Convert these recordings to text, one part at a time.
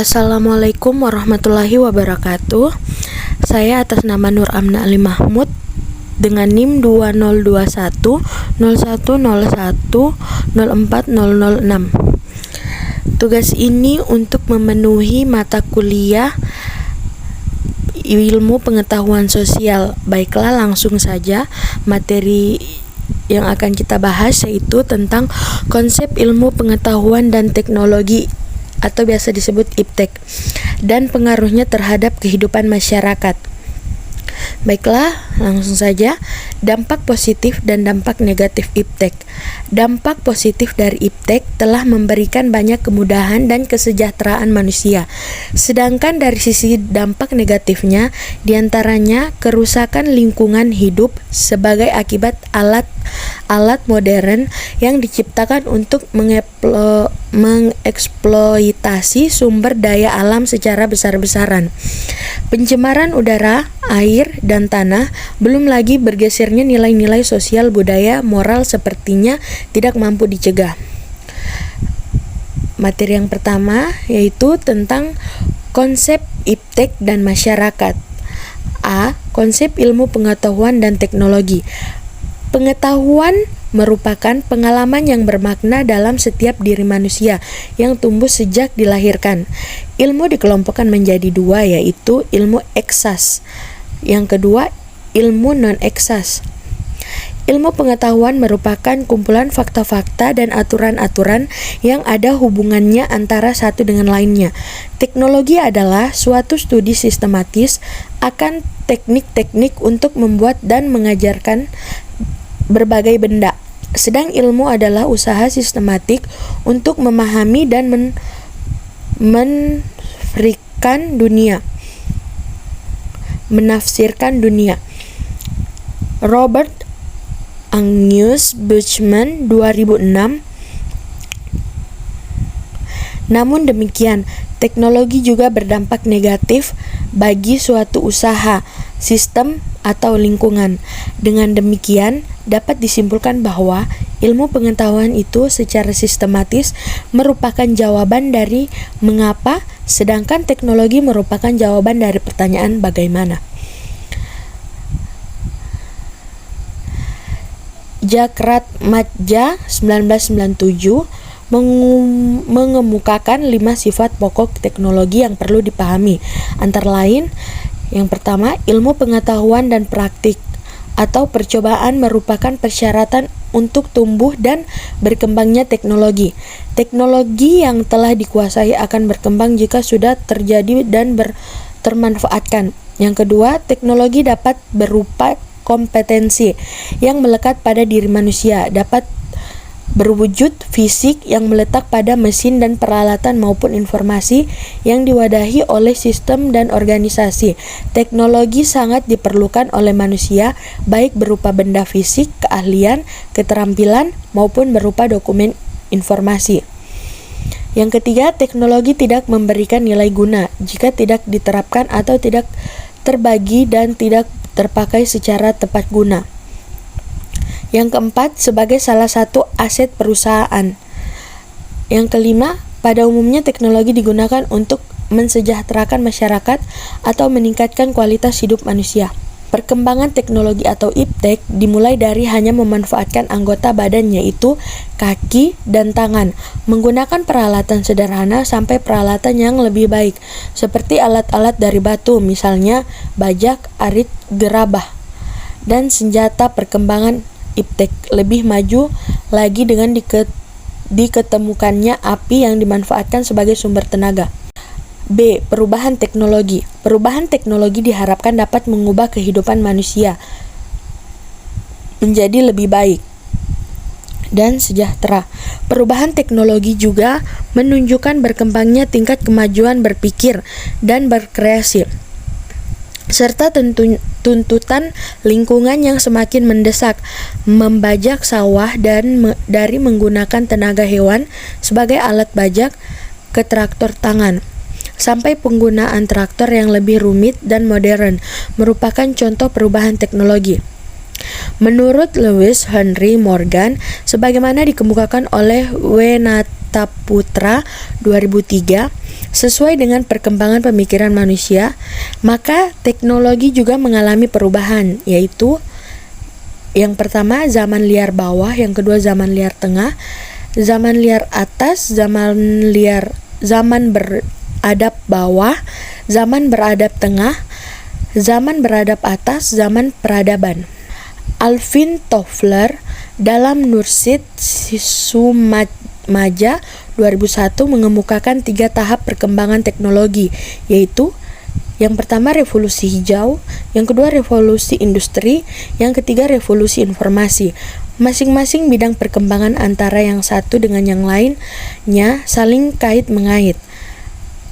Assalamualaikum warahmatullahi wabarakatuh. Saya atas nama Nur Amna Ali Mahmud dengan NIM 2021 0101 04006. Tugas ini untuk memenuhi mata kuliah ilmu pengetahuan sosial. Baiklah, langsung saja materi yang akan kita bahas yaitu tentang konsep ilmu pengetahuan dan teknologi atau biasa disebut IPTEK dan pengaruhnya terhadap kehidupan masyarakat. Baiklah, langsung saja. Dampak positif dan dampak negatif IPTEK. Dampak positif dari IPTEK telah memberikan banyak kemudahan dan kesejahteraan manusia. Sedangkan dari sisi dampak negatifnya, diantaranya kerusakan lingkungan hidup sebagai akibat alat modern yang diciptakan untuk mengeksploitasi sumber daya alam secara besar-besaran. Pencemaran udara, air, dan tanah, belum lagi bergesernya nilai-nilai sosial, budaya, moral sepertinya tidak mampu dicegah. Materi yang pertama yaitu tentang konsep IPTEK dan masyarakat. A. Konsep ilmu pengetahuan dan teknologi. Pengetahuan merupakan pengalaman yang bermakna dalam setiap diri manusia yang tumbuh sejak dilahirkan. Ilmu dikelompokkan menjadi dua, yaitu ilmu eksas. Yang kedua, ilmu non-eksas. Ilmu pengetahuan merupakan kumpulan fakta-fakta dan aturan-aturan yang ada hubungannya antara satu dengan lainnya. Teknologi adalah suatu studi sistematis akan teknik-teknik untuk membuat dan mengajarkan berbagai benda. Sedang ilmu adalah usaha sistematik untuk memahami dan menafsirkan dunia. Robert Angus Buchman 2006. Namun demikian, teknologi juga berdampak negatif bagi suatu usaha, sistem, atau lingkungan. Dengan demikian, dapat disimpulkan bahwa ilmu pengetahuan itu secara sistematis merupakan jawaban dari mengapa, sedangkan teknologi merupakan jawaban dari pertanyaan bagaimana. Jakrat Madja 1997 mengemukakan 5 sifat pokok teknologi yang perlu dipahami. Antara lain, yang pertama, ilmu pengetahuan dan praktik atau percobaan merupakan persyaratan untuk tumbuh dan berkembangnya teknologi. Teknologi yang telah dikuasai akan berkembang jika sudah terjadi dan termanfaatkan. Yang kedua, teknologi dapat berupa kompetensi yang melekat pada diri manusia, dapat berwujud fisik yang meletak pada mesin dan peralatan maupun informasi yang diwadahi oleh sistem dan organisasi. Teknologi sangat diperlukan oleh manusia, baik berupa benda fisik, keahlian, keterampilan, maupun berupa dokumen informasi. Yang ketiga, teknologi tidak memberikan nilai guna jika tidak diterapkan atau tidak terbagi dan tidak terpakai secara tepat guna. Yang keempat, sebagai salah satu aset perusahaan. Yang kelima, pada umumnya teknologi digunakan untuk mensejahterakan masyarakat atau meningkatkan kualitas hidup manusia. Perkembangan teknologi atau IPTEK dimulai dari hanya memanfaatkan anggota badan, yaitu kaki dan tangan, menggunakan peralatan sederhana sampai peralatan yang lebih baik, seperti alat-alat dari batu, misalnya bajak, arit, gerabah, dan senjata. Perkembangan IPTEK lebih maju lagi dengan diketemukannya api yang dimanfaatkan sebagai sumber tenaga. B. Perubahan teknologi. Perubahan teknologi diharapkan dapat mengubah kehidupan manusia menjadi lebih baik dan sejahtera. Perubahan teknologi juga menunjukkan berkembangnya tingkat kemajuan berpikir dan berkreasi, serta tuntutan lingkungan yang semakin mendesak, membajak sawah dari menggunakan tenaga hewan sebagai alat bajak ke traktor tangan, sampai penggunaan traktor yang lebih rumit dan modern, merupakan contoh perubahan teknologi. Menurut Lewis Henry Morgan, sebagaimana dikemukakan oleh Saputra 2003, sesuai dengan perkembangan pemikiran manusia, maka teknologi juga mengalami perubahan, yaitu yang pertama zaman liar bawah, yang kedua zaman liar tengah, zaman liar atas, zaman beradab bawah, zaman beradab tengah, zaman beradab atas, zaman peradaban. Alvin Toffler dalam Nursit Sisumaja 2001 mengemukakan 3 tahap perkembangan teknologi, yaitu yang pertama revolusi hijau, yang kedua revolusi industri, yang ketiga revolusi informasi. Masing-masing bidang perkembangan antara yang satu dengan yang lainnya saling kait-mengait.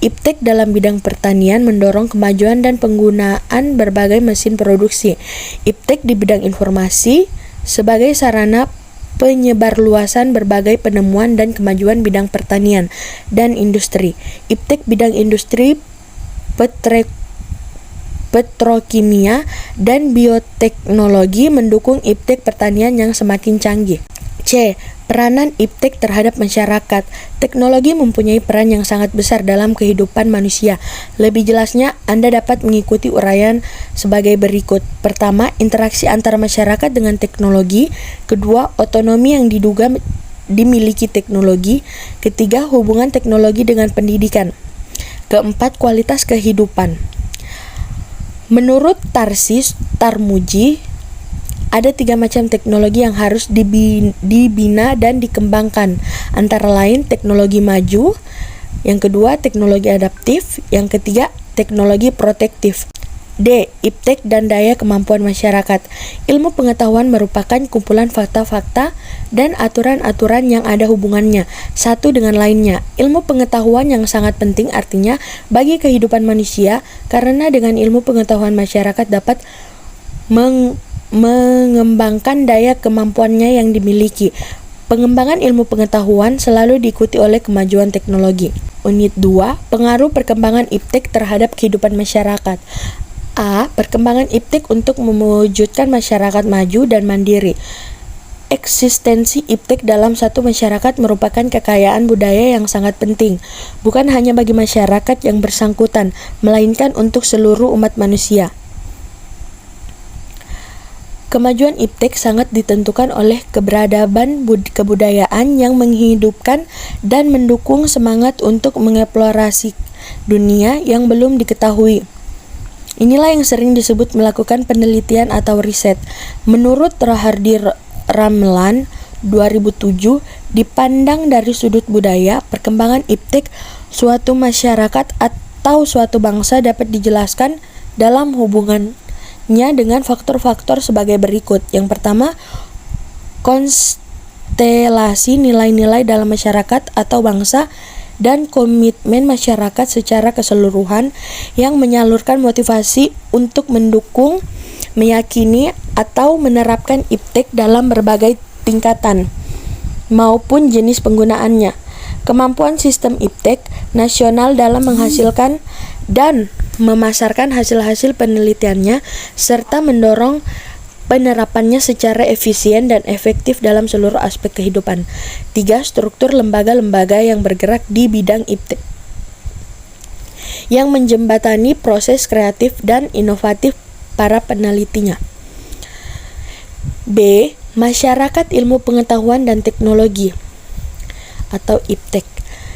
Iptek dalam bidang pertanian mendorong kemajuan dan penggunaan berbagai mesin produksi. Iptek di bidang informasi sebagai sarana penyebarluasan berbagai penemuan dan kemajuan bidang pertanian dan industri. Iptek bidang industri petrokimia dan bioteknologi mendukung iptek pertanian yang semakin canggih. C. Peranan iptek terhadap masyarakat. Teknologi mempunyai peran yang sangat besar dalam kehidupan manusia. Lebih jelasnya, Anda dapat mengikuti uraian sebagai berikut. Pertama, interaksi antara masyarakat dengan teknologi. Kedua, otonomi yang diduga dimiliki teknologi. Ketiga, hubungan teknologi dengan pendidikan. Keempat, kualitas kehidupan. Menurut Tarsis Tarmuji, ada 3 macam teknologi yang harus dibina dan dikembangkan, antara lain teknologi maju, yang kedua teknologi adaptif, yang ketiga teknologi protektif. D. Iptek dan daya kemampuan masyarakat. Ilmu pengetahuan merupakan kumpulan fakta-fakta dan aturan-aturan yang ada hubungannya satu dengan lainnya. Ilmu pengetahuan yang sangat penting artinya bagi kehidupan manusia, karena dengan ilmu pengetahuan masyarakat dapat mengembangkan daya kemampuannya yang dimiliki. Pengembangan ilmu pengetahuan selalu diikuti oleh kemajuan teknologi. Unit 2. Pengaruh perkembangan iptek terhadap kehidupan masyarakat. A. Perkembangan iptek untuk mewujudkan masyarakat maju dan mandiri. Eksistensi iptek dalam satu masyarakat merupakan kekayaan budaya yang sangat penting, bukan hanya bagi masyarakat yang bersangkutan, melainkan untuk seluruh umat manusia. Kemajuan iptek sangat ditentukan oleh keberadaban kebudayaan yang menghidupkan dan mendukung semangat untuk mengeksplorasi dunia yang belum diketahui. Inilah yang sering disebut melakukan penelitian atau riset. Menurut Rahardi Ramlan 2007, dipandang dari sudut budaya, perkembangan iptek suatu masyarakat atau suatu bangsa dapat dijelaskan dalam hubungannya dengan faktor-faktor sebagai berikut. Yang pertama, konstelasi nilai-nilai dalam masyarakat atau bangsa dan komitmen masyarakat secara keseluruhan yang menyalurkan motivasi untuk mendukung, meyakini, atau menerapkan iptek dalam berbagai tingkatan maupun jenis penggunaannya. Kemampuan sistem iptek nasional dalam menghasilkan dan memasarkan hasil-hasil penelitiannya serta mendorong penerapannya secara efisien dan efektif dalam seluruh aspek kehidupan. 3. Struktur lembaga-lembaga yang bergerak di bidang iptek yang menjembatani proses kreatif dan inovatif para penelitinya. B. Masyarakat ilmu pengetahuan dan teknologi atau iptek.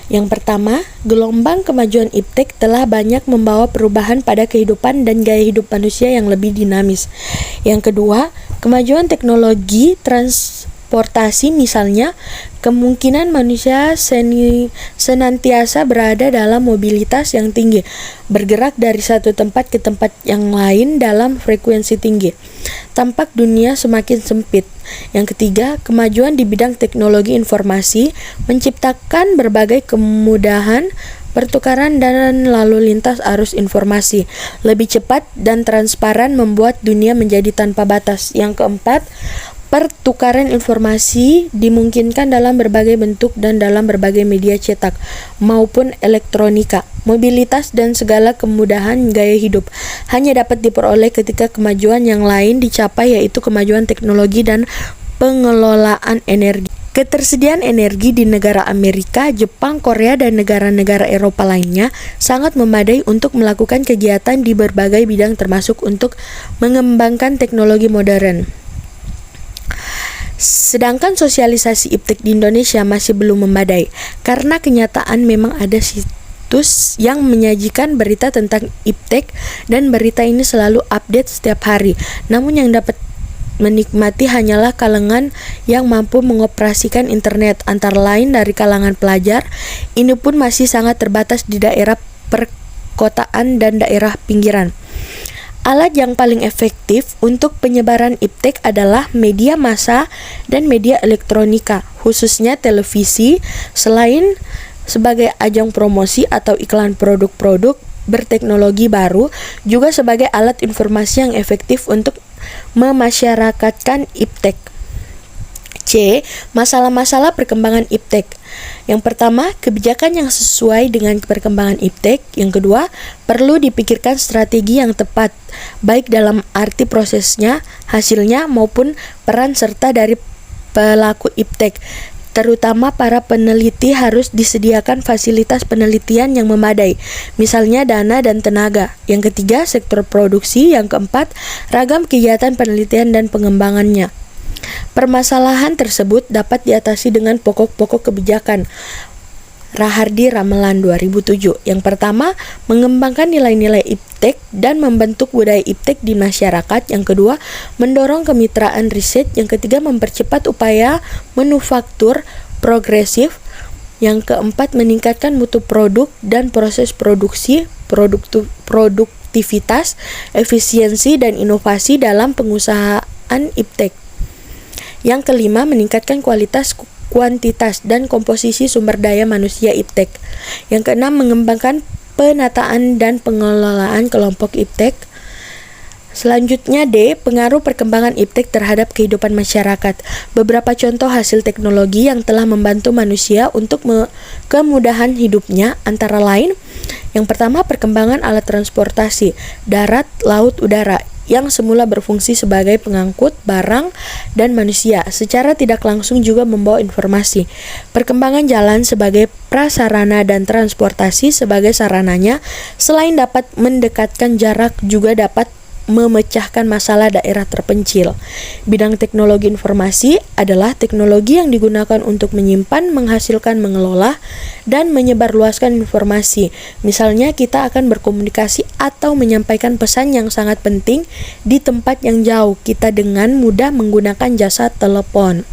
Yang pertama, gelombang kemajuan iptek telah banyak membawa perubahan pada kehidupan dan gaya hidup manusia yang lebih dinamis. Yang kedua, kemajuan teknologi transportasi misalnya, kemungkinan manusia senantiasa berada dalam mobilitas yang tinggi, bergerak dari satu tempat ke tempat yang lain dalam frekuensi tinggi. Tampak dunia semakin sempit. Yang ketiga, kemajuan di bidang teknologi informasi menciptakan berbagai kemudahan pertukaran dan lalu lintas arus informasi lebih cepat dan transparan, membuat dunia menjadi tanpa batas. Yang keempat, pertukaran informasi dimungkinkan dalam berbagai bentuk dan dalam berbagai media cetak maupun elektronika. Mobilitas dan segala kemudahan gaya hidup hanya dapat diperoleh ketika kemajuan yang lain dicapai, yaitu kemajuan teknologi dan pengelolaan energi. Ketersediaan energi di negara Amerika, Jepang, Korea, dan negara-negara Eropa lainnya sangat memadai untuk melakukan kegiatan di berbagai bidang termasuk untuk mengembangkan teknologi modern. Sedangkan sosialisasi iptek di Indonesia masih belum memadai, karena kenyataan memang ada situs yang menyajikan berita tentang iptek dan berita ini selalu update setiap hari. Namun yang dapat menikmati hanyalah kalangan yang mampu mengoperasikan internet, antara lain dari kalangan pelajar. Ini pun masih sangat terbatas di daerah perkotaan dan daerah pinggiran. Alat yang paling efektif untuk penyebaran iptek adalah media massa dan media elektronika, khususnya televisi, selain sebagai ajang promosi atau iklan produk-produk berteknologi baru, juga sebagai alat informasi yang efektif untuk memasyarakatkan iptek. C. Masalah-masalah perkembangan iptek. Yang pertama, kebijakan yang sesuai dengan perkembangan iptek. Yang kedua, perlu dipikirkan strategi yang tepat, baik dalam arti prosesnya, hasilnya, maupun peran serta dari pelaku iptek. Terutama para peneliti harus disediakan fasilitas penelitian yang memadai, misalnya dana dan tenaga. Yang ketiga, sektor produksi. Yang keempat, ragam kegiatan penelitian dan pengembangannya. Permasalahan tersebut dapat diatasi dengan pokok-pokok kebijakan. Rahardi Ramelan 2007. Yang pertama, mengembangkan nilai-nilai iptek dan membentuk budaya iptek di masyarakat. Yang kedua, mendorong kemitraan riset. Yang ketiga, mempercepat upaya manufaktur progresif. Yang keempat, meningkatkan mutu produk dan proses produksi, produktivitas, efisiensi, dan inovasi dalam pengusahaan iptek. Yang kelima, meningkatkan kualitas, kuantitas, dan komposisi sumber daya manusia iptek. Yang keenam, mengembangkan penataan dan pengelolaan kelompok iptek. Selanjutnya D. Pengaruh perkembangan iptek terhadap kehidupan masyarakat. Beberapa contoh hasil teknologi yang telah membantu manusia untuk kemudahan hidupnya antara lain: yang pertama, perkembangan alat transportasi darat, laut, udara yang semula berfungsi sebagai pengangkut barang dan manusia, secara tidak langsung juga membawa informasi. Perkembangan jalan sebagai prasarana dan transportasi sebagai sarananya, selain dapat mendekatkan jarak, juga dapat memecahkan masalah daerah terpencil. Bidang teknologi informasi adalah teknologi yang digunakan untuk menyimpan, menghasilkan, mengelola, dan menyebarluaskan informasi. Misalnya, kita akan berkomunikasi atau menyampaikan pesan yang sangat penting di tempat yang jauh kita dengan mudah menggunakan jasa telepon.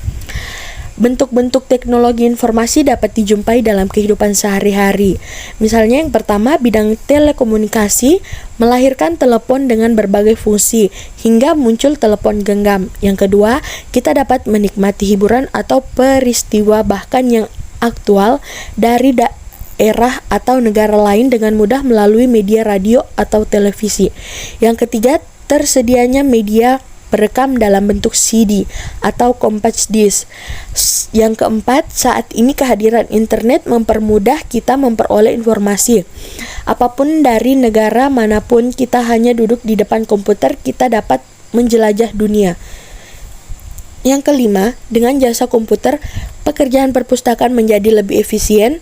Bentuk-bentuk teknologi informasi dapat dijumpai dalam kehidupan sehari-hari. Misalnya yang pertama, bidang telekomunikasi melahirkan telepon dengan berbagai fungsi hingga muncul telepon genggam. Yang kedua, kita dapat menikmati hiburan atau peristiwa bahkan yang aktual dari daerah atau negara lain dengan mudah melalui media radio atau televisi. Yang ketiga, tersedianya media perekam dalam bentuk CD atau compact disc. Yang keempat, saat ini kehadiran internet mempermudah kita memperoleh informasi. Apapun dari negara manapun, kita hanya duduk di depan komputer, kita dapat menjelajah dunia. Yang kelima, dengan jasa komputer, pekerjaan perpustakaan menjadi lebih efisien,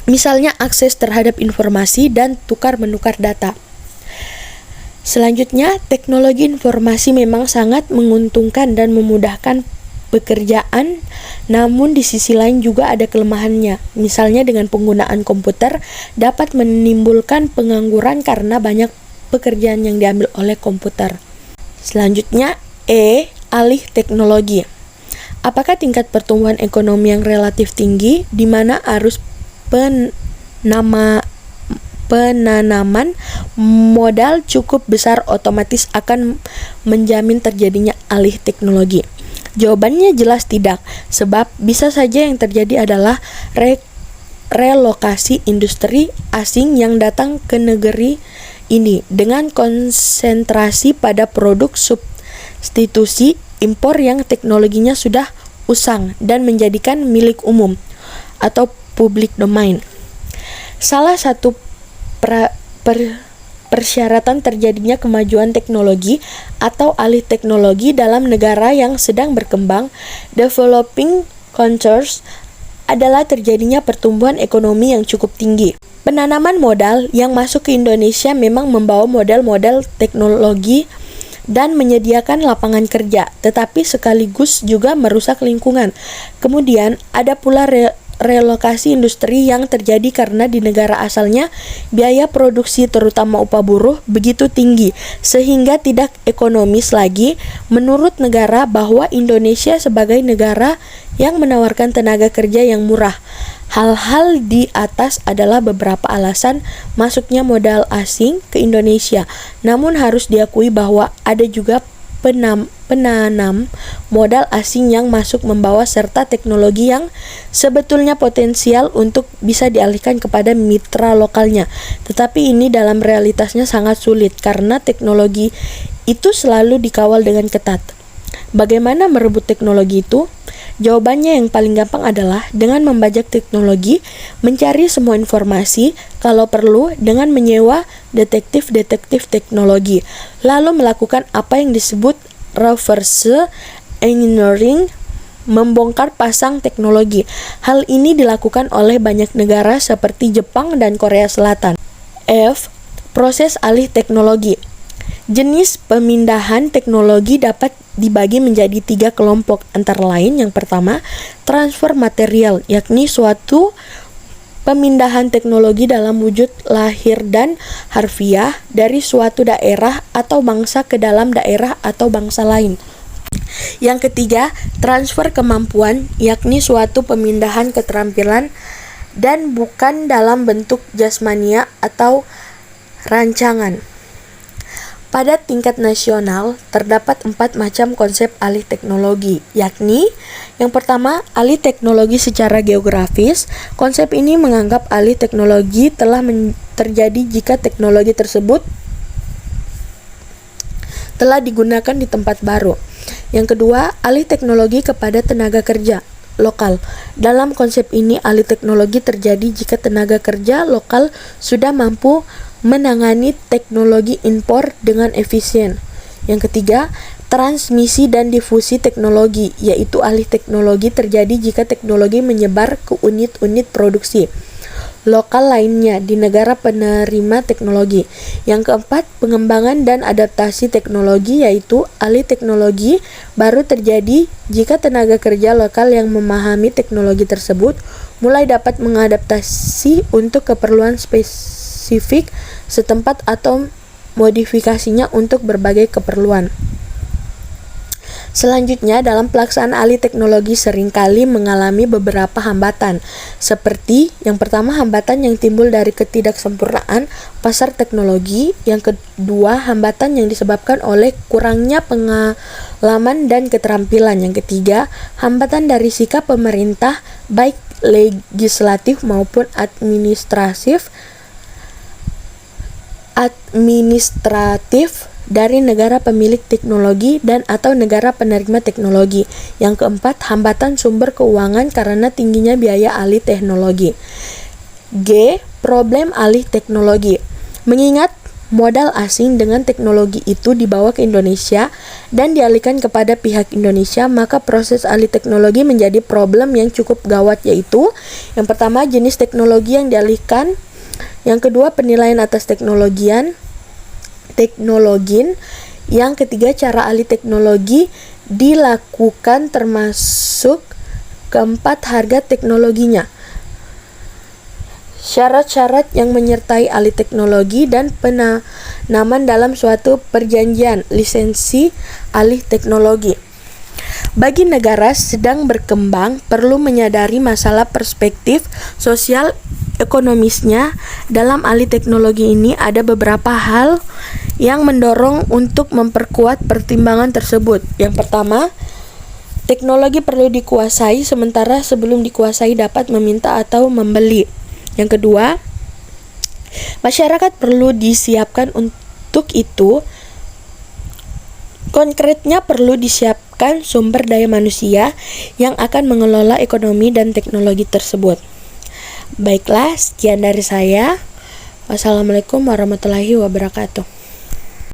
misalnya akses terhadap informasi dan tukar-menukar data. Selanjutnya, teknologi informasi memang sangat menguntungkan dan memudahkan pekerjaan, namun di sisi lain juga ada kelemahannya. Misalnya dengan penggunaan komputer dapat menimbulkan pengangguran karena banyak pekerjaan yang diambil oleh komputer. Selanjutnya, alih teknologi. Apakah tingkat pertumbuhan ekonomi yang relatif tinggi, di mana arus penanaman modal cukup besar otomatis akan menjamin terjadinya alih teknologi? Jawabannya jelas tidak, sebab bisa saja yang terjadi adalah relokasi industri asing yang datang ke negeri ini dengan konsentrasi pada produk substitusi impor yang teknologinya sudah usang dan menjadikan milik umum atau public domain. Salah satu persyaratan terjadinya kemajuan teknologi atau alih teknologi dalam negara yang sedang berkembang, developing concerns adalah terjadinya pertumbuhan ekonomi yang cukup tinggi. Penanaman modal yang masuk ke Indonesia memang membawa modal-modal teknologi dan menyediakan lapangan kerja, tetapi sekaligus juga merusak lingkungan. Kemudian ada pula relokasi industri yang terjadi karena di negara asalnya biaya produksi terutama upah buruh begitu tinggi sehingga tidak ekonomis lagi menurut negara bahwa Indonesia sebagai negara yang menawarkan tenaga kerja yang murah. Hal-hal di atas adalah beberapa alasan masuknya modal asing ke Indonesia. Namun harus diakui bahwa ada juga penanam modal asing yang masuk membawa serta teknologi yang sebetulnya potensial untuk bisa dialihkan kepada mitra lokalnya. Tetapi ini dalam realitasnya sangat sulit karena teknologi itu selalu dikawal dengan ketat. Bagaimana merebut teknologi itu? Jawabannya yang paling gampang adalah dengan membajak teknologi, mencari semua informasi, kalau perlu dengan menyewa detektif-detektif teknologi, lalu melakukan apa yang disebut reverse engineering, membongkar pasang teknologi. Hal ini dilakukan oleh banyak negara seperti Jepang dan Korea Selatan. F. Proses alih teknologi. Jenis pemindahan teknologi dapat dibagi menjadi 3 kelompok, antara lain yang pertama, transfer material, yakni suatu pemindahan teknologi dalam wujud lahir dan harfiah dari suatu daerah atau bangsa ke dalam daerah atau bangsa lain. Yang ketiga, transfer kemampuan, yakni suatu pemindahan keterampilan dan bukan dalam bentuk jasmania atau rancangan. Pada tingkat nasional, terdapat 4 macam konsep alih teknologi, yakni yang pertama, alih teknologi secara geografis. Konsep ini menganggap alih teknologi telah terjadi jika teknologi tersebut telah digunakan di tempat baru. Yang kedua, alih teknologi kepada tenaga kerja lokal. Dalam konsep ini, alih teknologi terjadi jika tenaga kerja lokal sudah mampu menangani teknologi impor dengan efisien. Yang ketiga, transmisi dan difusi teknologi, yaitu alih teknologi terjadi jika teknologi menyebar ke unit-unit produksi lokal lainnya di negara penerima teknologi. Yang keempat, pengembangan dan adaptasi teknologi, yaitu alih teknologi baru terjadi jika tenaga kerja lokal yang memahami teknologi tersebut mulai dapat mengadaptasi untuk keperluan spesifik setempat atau modifikasinya untuk berbagai keperluan. Selanjutnya, dalam pelaksanaan alih teknologi seringkali mengalami beberapa hambatan, seperti yang pertama, hambatan yang timbul dari ketidaksempurnaan pasar teknologi. Yang kedua, hambatan yang disebabkan oleh kurangnya pengalaman dan keterampilan. Yang ketiga, hambatan dari sikap pemerintah baik legislatif maupun administratif dari negara pemilik teknologi dan atau negara penerima teknologi. Yang keempat, hambatan sumber keuangan karena tingginya biaya alih teknologi. G. Problem alih teknologi. Mengingat modal asing dengan teknologi itu dibawa ke Indonesia dan dialihkan kepada pihak Indonesia, maka proses alih teknologi menjadi problem yang cukup gawat, yaitu yang pertama, jenis teknologi yang dialihkan. Yang kedua, penilaian atas teknologin. Yang ketiga, cara alih teknologi dilakukan termasuk keempat, harga teknologinya. Syarat-syarat yang menyertai alih teknologi dan penanaman dalam suatu perjanjian lisensi alih teknologi. Bagi negara sedang berkembang, perlu menyadari masalah perspektif sosial ekonomisnya. Dalam alih teknologi ini ada beberapa hal yang mendorong untuk memperkuat pertimbangan tersebut. Yang pertama, teknologi perlu dikuasai, sementara sebelum dikuasai dapat meminta atau membeli. Yang kedua, masyarakat perlu disiapkan untuk itu. Konkretnya perlu disiapkan sumber daya manusia yang akan mengelola ekonomi dan teknologi tersebut. Baiklah, sekian dari saya. Wassalamualaikum warahmatullahi wabarakatuh.